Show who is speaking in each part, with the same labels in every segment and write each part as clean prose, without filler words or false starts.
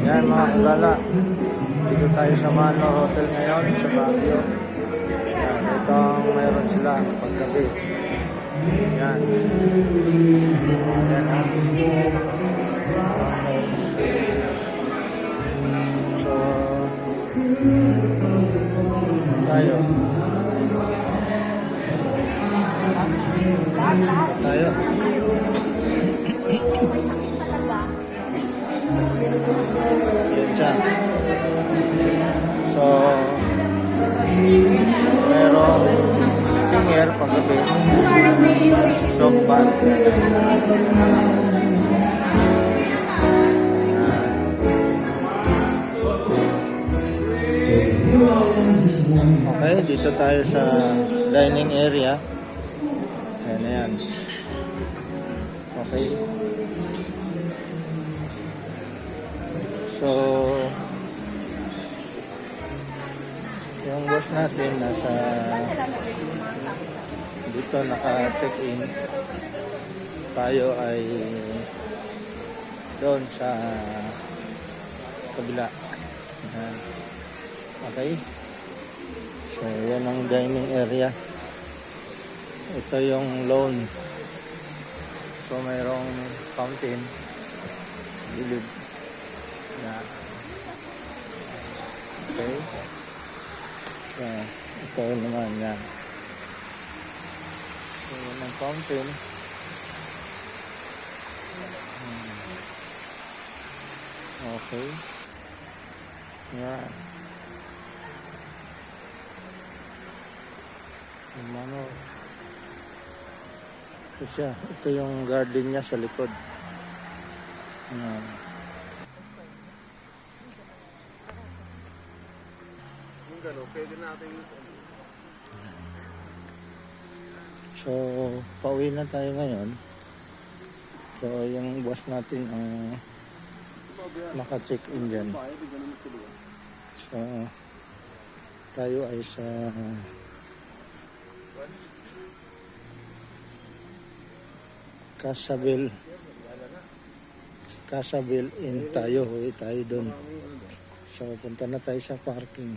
Speaker 1: Yan mga kagala, dito tayo sa Manor Hotel ngayon sa Baguio. Yan, ito ang mayroon sila paggabi. Yan. Yan ha. So, tayo. Tayo. Yan siya. So, merong singer paggabi. Song band. Okay, dito tayo sa dining area. Ayan na yan. Okay. So, yung boss natin nasa dito naka-check-in. Tayo ay doon sa kabila. Ayan. Okay. So, yan ang dining area. Ito yung lawn. So, mayroong fountain. Gilid. Yan. Okay. Yan. Ito naman yan. So, yan ang fountain. Okay. Yan. Manor. Ito siya. Ito yung garden niya sa likod. Ayan. So, pauwi na tayo ngayon. So, yung boss natin ang naka-check-in dyan. So, tayo ay sa Casabel in tayo. Huwi tayo dun. So, punta na tayo sa parking.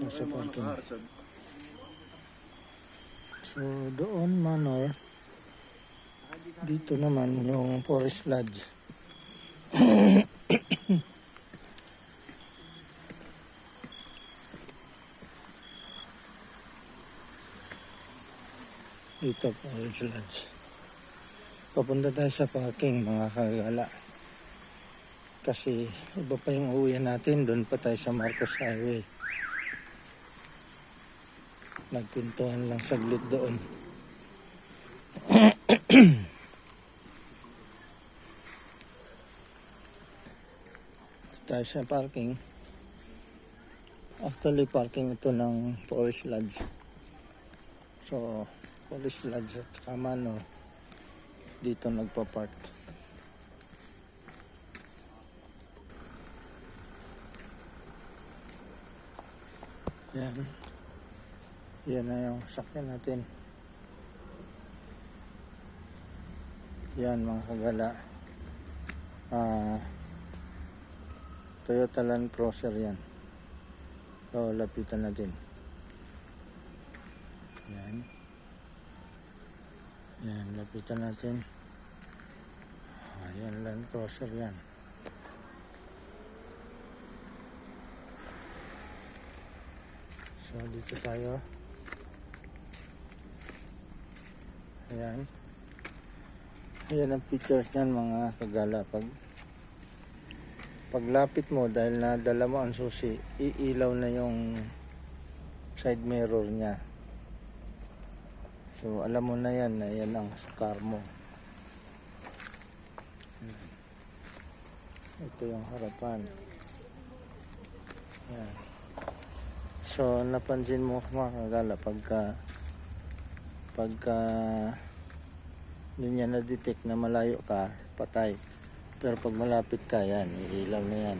Speaker 1: Sa parking. So, doon Manor. Dito naman yung Forest Lodge. Dito Forest Lodge. Papunta tayo sa parking mga kagala. Kasi iba pa yung uwi natin. Doon pa tayo sa Marcos Highway. Nagkwentuhan lang saglit doon. Tayo sa parking. Actually parking ito ng Forest Lodge. So Forest Lodge at Manor dito nagpa-park. Yan. Yan na yung sakyan natin. Yan mga kagala. Toyota Land Cruiser yan. So, lapitan natin. Yan. Yan, lapitan natin. Yan, Land Cruiser yan. So, dito tayo. Ayan. Ayan ang pictures niyan mga kagala. Paglapit mo, dahil nadala mo ang susi, iilaw na yung side mirror niya. So, alam mo na yan na yan ang car mo. Ito yung harapan. Ayan. So, napansin mo mga kagala, pagka hindi niya na-detect na malayo ka, patay. Pero pag malapit ka, yan, iilaw na yan.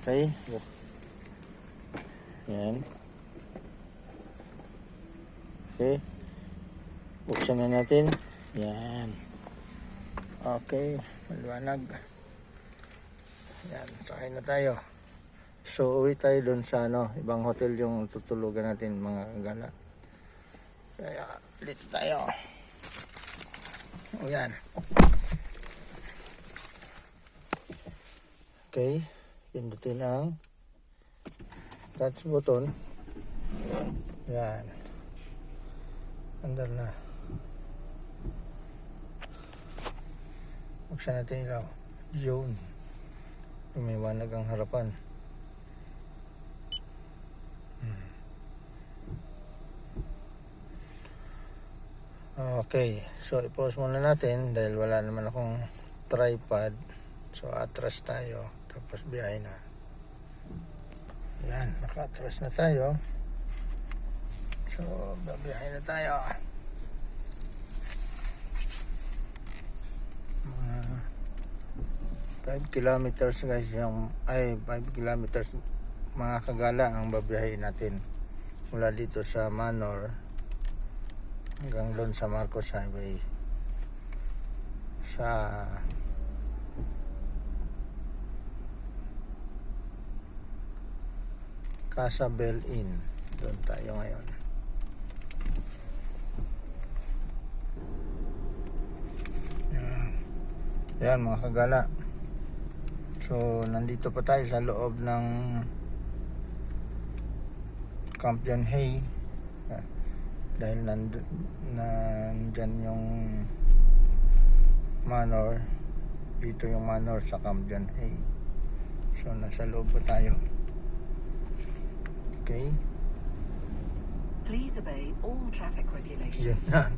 Speaker 1: Okay? Yan. Okay? Buksan na natin. Yan. Okay, maliwanag. Yan, sakay na tayo. So, uwi tayo doon sa ibang hotel yung tutulugan natin mga kagala. Kaya, dito tayo. Yan. Okay, pindutin ang touch button. Yan. Andar na. Buksan natin ilaw. Yun. Lumiwanag ang harapan. Okay. So, i-pause muna natin dahil wala naman akong tripod. So, atras tayo. Tapos, biyahe na. Yan. Naka-atras na tayo. So, babiyahe na tayo. 5 kilometers guys, 5 kilometers mga kagala ang babiyahin natin mula dito sa Manor hanggang doon sa Marcos Highway sa Casabel Inn. Doon tayo ngayon. Yan mga kagala. So, nandito pa tayo sa loob ng Camp John Hay. Dahil nandyan yung Manor. Dito yung Manor sa Camp John Hay. So, nasa loob pa tayo. Okay.
Speaker 2: Please obey all traffic regulations.
Speaker 1: Yan na.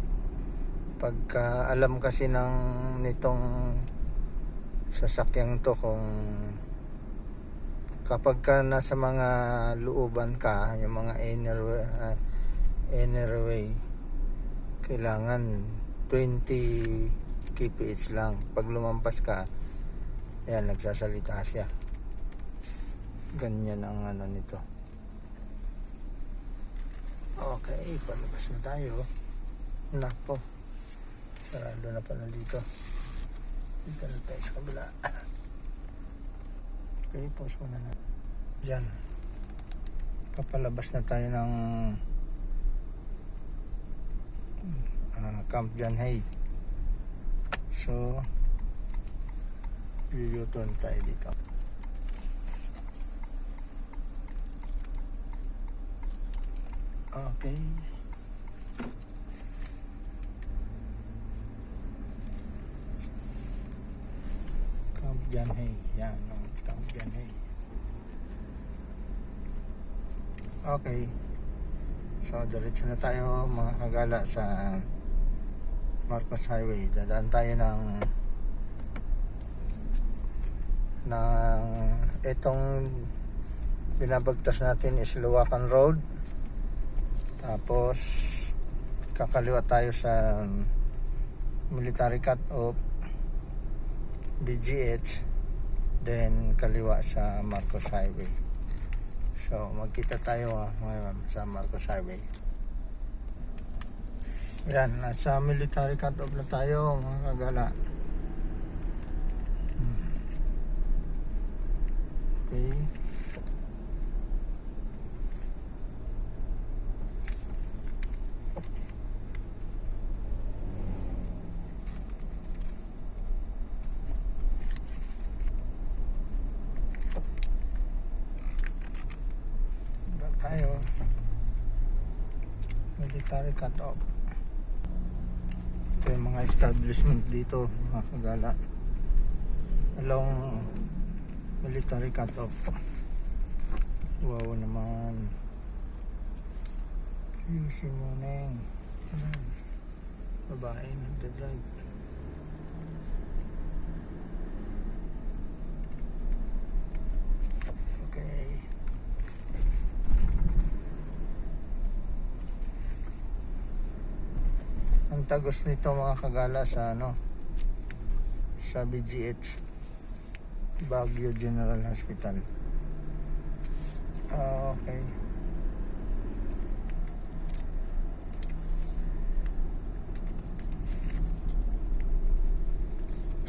Speaker 1: Pagka alam kasi nitong sasakyan to kung kapag ka nasa mga looban ka, yung mga inner way, kailangan 20 kph lang. Pag lumampas ka, yan, nagsasalita siya. Ganyan ang nito. Okay, palabas na tayo. Nako, sarado na pala dito. Dito na tayo sa kabila. Okay, pause muna na. Yan. Papalabas na tayo ng Camp John Hay. So, U-turn tayo dito. Okay. Camp John Hay. Yan, Camp John Hay. Okay. So, diretso na tayo mga kagala sa Marcos Highway. Dadaan tayo ng itong binabagtas natin is Luwakan Road. Tapos kakaliwa tayo sa military cut-off BGH, then kaliwa sa Marcos Highway. So magkita tayo ngayon sa Marcos Highway. Yan, nasa military cut-off na tayo mga kagala. Okay. Tayo military cut-off. Ito yung mga establishment dito mga kagala along military cut-off. Wow naman, ayusin mo neng babae nagdadrive. Okay. Ang tagos nito mga kagala sa sa BGH, Baguio General Hospital. Okay.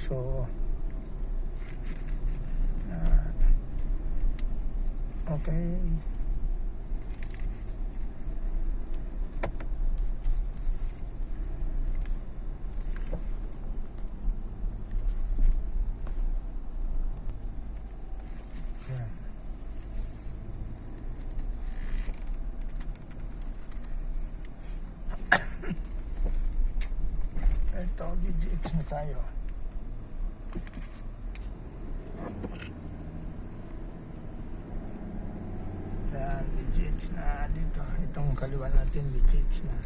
Speaker 1: So, okay. Yan. Ito, BGH na tayo. Yan, BGH na dito. Itong kaliwa natin, BGH na.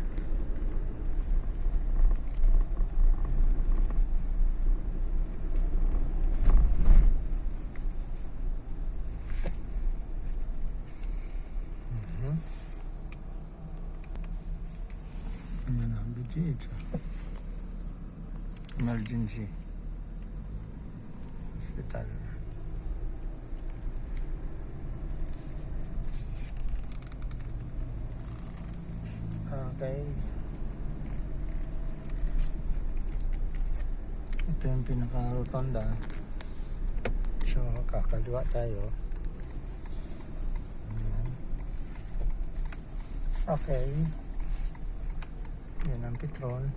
Speaker 1: Yan ang BGH. Emergency hospital. Okay. Ito yung pinaka-rotonda. So, kakaliwa tayo. Ayan. Okay. Yan ang Petron.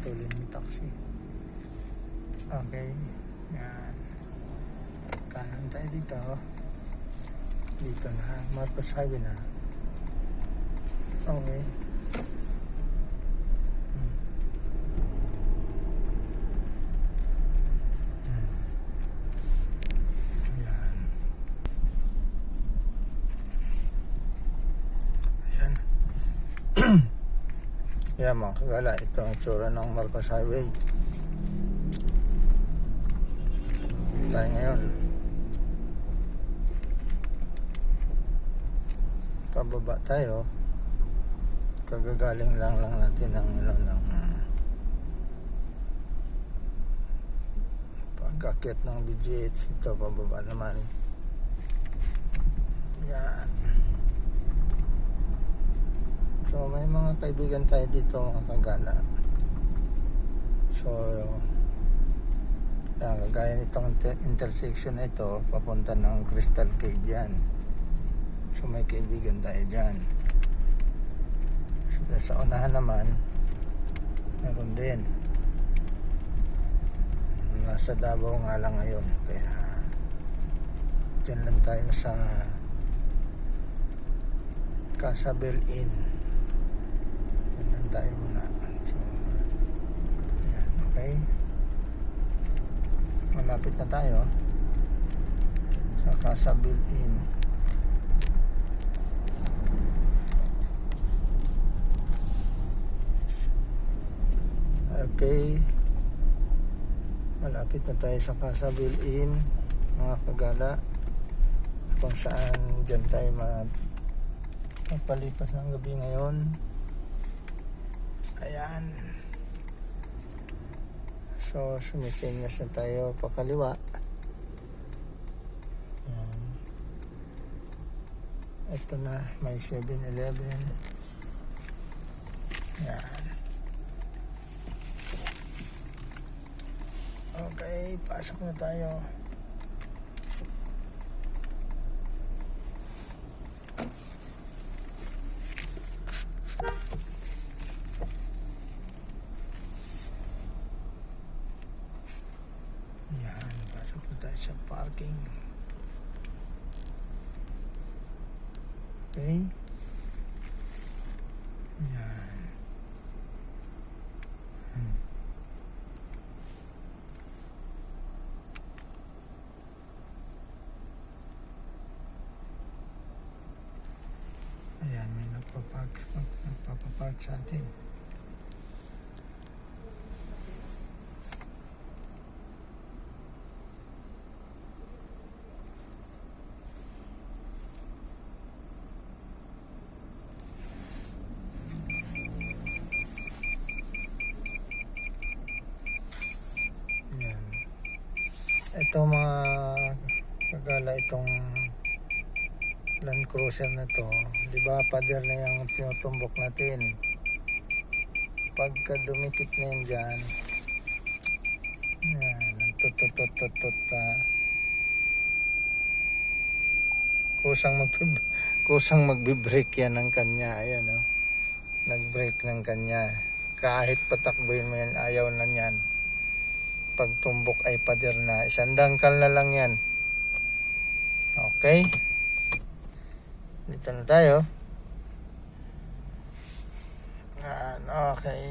Speaker 1: Tuloy ng taxi. Okay. Yan. Kanan tayo dito. Dito na. Marcos Highway na. Okay. Yan. Yan. Yan mga kagala. Ito ang tsura ng Marcos Highway. Tayo ngayon. Pababa tayo. Kagagaling lang natin ng pag-akit ng BGH. Ito pababa naman. Yan. So may mga kaibigan tayo dito mga kagala. So yan, kagaya nitong intersection na ito, papunta ng Crystal Cave yan. So may kaibigan tayo dyan. So sa unahan naman, meron din. Nasa Davao nga lang ngayon. Kaya dyan lang tayo sa Casabel Inn. Dyan lang tayo muna. So, yan, okay. Malapit na tayo sa Casabel Inn. Okay. Malapit na tayo sa Casabel Inn, mga kagala. Kung saan dyan tayo magpalipas ng gabi ngayon. Ayan. So, sumisinyas na tayo pakaliwa. Ayan. Ito na, may 7-Eleven. Ayan. Okay, pasok na tayo. Yan, pasok na tayo sa parking. Okay. Yan. Ayan, may nagpapapark sa atin. Ayan. Ito mga kagala, itong Land Cruiser na to, di ba pader na yung tinutumbok natin. pagka dumikit na yan dyan, yan, nagtututututut kusang magbe-break yan ng kanya. Ayan, oh. Nag-break ng kanya. Kahit patakbuhin mo yan, ayaw na yan. Pag tumbok ay pader na. Isang dangkal na lang yan. Okay. Dito na tayo. Yan, okay.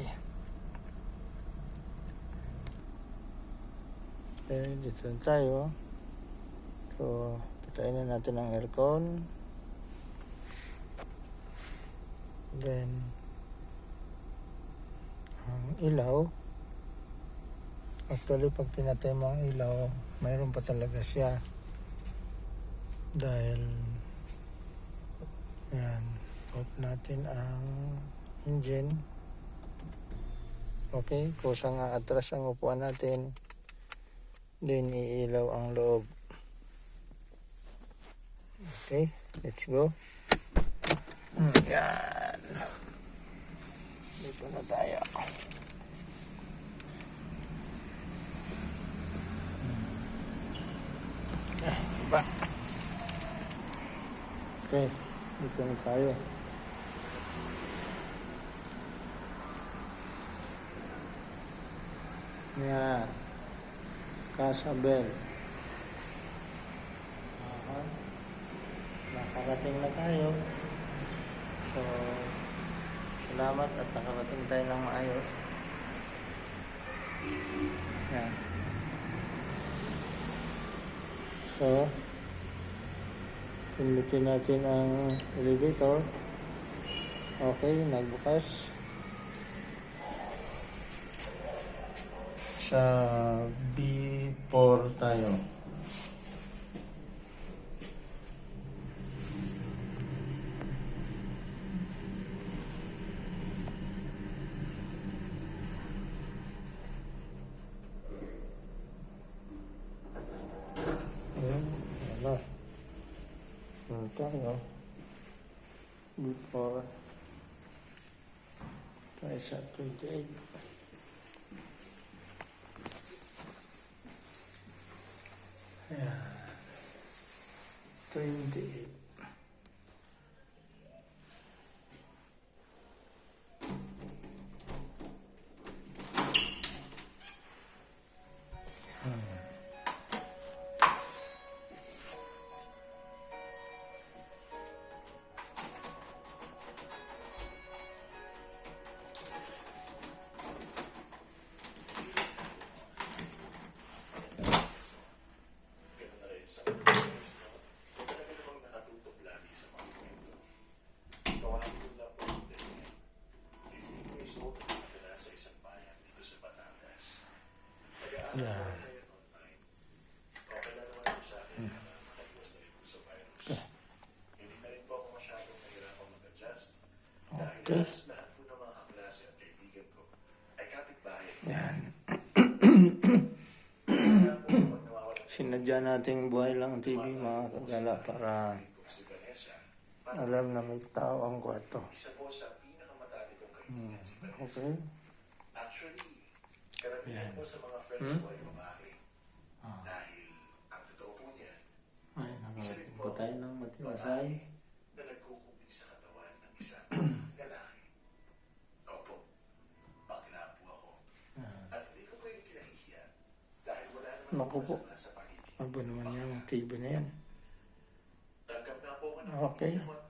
Speaker 1: Okay, dito na tayo. So, patayin na natin ang aircon. Then, ang ilaw. Actually, pag pinatay mo ang ilaw, mayroon pa talaga siya. Dahil, yan, off natin ang engine. Okay, kusang atras ang upuan natin. Then, iilaw ang loob. Okay, let's go. Yan. Dito na tayo. Iba. Okay, dito na tayo. Yan. Kasabel. Nakarating na tayo. So, salamat at nakarating tayo ng maayos. Yan. So, pindutin natin ang elevator. Okay, nagbukas. Sa B4 tayo. Ano? Tayo. B4 tayo sa 28. Ayan. 28. Yan. Okay. Yan. Sinadya nating buhay lang ang TV mga kagala para alam na may tao ang kwarto. Okay. Yan.
Speaker 3: Dahil ang totoo po niya,
Speaker 1: Ay, nakarating po tayo ng matiwasay.
Speaker 3: na nagkukubli sa katawan ng isang lalaki. Opo, bakla po ako. At hindi ko pwede kinahihiya dahil wala naman
Speaker 1: Naku po.
Speaker 3: masama sa pag-ibig.
Speaker 1: Abo naman yung TV na yan.
Speaker 3: Tanggap na po ako ng
Speaker 1: Okay.
Speaker 3: mga